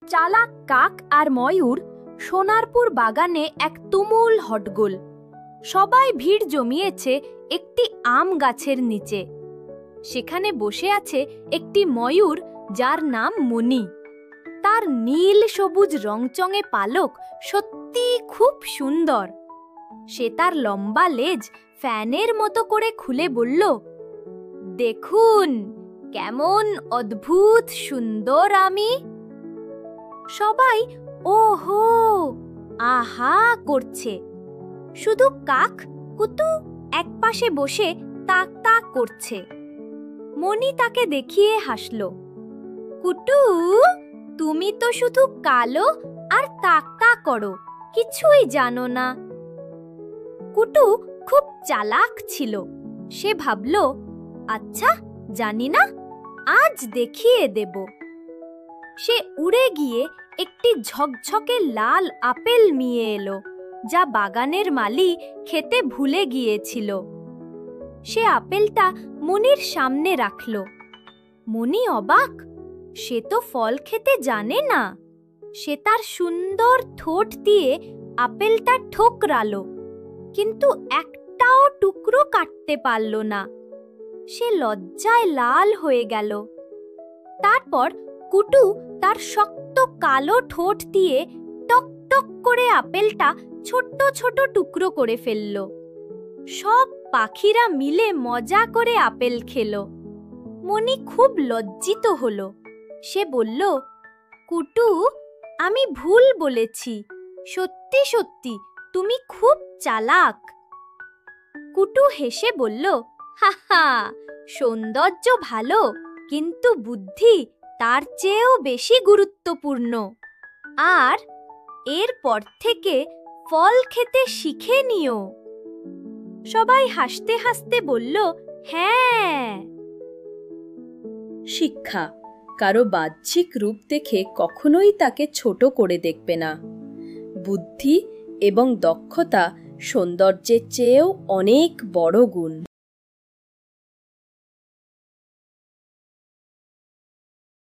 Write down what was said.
চালাক কাক আর ময়ূর সোনারপুর বাগানে এক তুমুল হট্টগোল। সবাই ভিড় জমিয়েছে একটি আম গাছের নিচে। সেখানে বসে আছে একটি ময়ূর যার নাম মণি। তার নীল সবুজ রংচঙে পালক সত্যি খুব সুন্দর। সে তার লম্বা লেজ ফ্যানের মতো করে খুলে বলল, দেখুন কেমন অদ্ভুত সুন্দর আমি। সবাই ওহো আহা করছে। শুধু কাক কুতু একপাশে বসে তাক তাক করছে। মণি তাকে দেখিয়ে হাসল। কুটু, তুমি তো শুধু কালো আর তাক তাক করো, কিছুই জানো না। কুটু খুব চালাক ছিল। সে ভাবল, আচ্ছা জানি না, আজ দেখিয়ে দেব। সে উড়ে গিয়ে একটি ঝকঝকে লাল আপেল নিয়ে এলো, যা বাগানের মালি খেতে ভুলে গিয়েছিল। সে আপেলটা মনির সামনে রাখল। মনি অবাক, সে তো ফল খেতে জানে না। সে তার সুন্দর ঠোঁট দিয়ে আপেলটা ঠোকরালো, কিন্তু একটাও টুকরো কাটতে পারল না। সে লজ্জায় লাল হয়ে গেল। তারপর কুটু তার শক্ত কালো ঠোঁট দিয়ে টক টক করে আপেলটা ছোট ছোট টুকরো করে ফেলল। সব পাখিরা মিলে মজা করে আপেল খেল। মনি খুব লজ্জিত হলো। সে বলল, কুটু, আমি ভুল বলেছি। সত্যি সত্যি তুমি খুব চালাক। কুটু হেসে বলল, হাহা, সৌন্দর্য ভালো, কিন্তু বুদ্ধি তার চেয়েও বেশি গুরুত্বপূর্ণ। আর এরপর থেকে ফল খেতে শিখে নিও। সবাই হাসতে হাসতে বলল, হ্যাঁ। শিক্ষা: কারো বাহ্যিক রূপ দেখে কখনোই তাকে ছোট করে দেখবে না। বুদ্ধি এবং দক্ষতা সৌন্দর্যের চেয়েও অনেক বড় গুণ।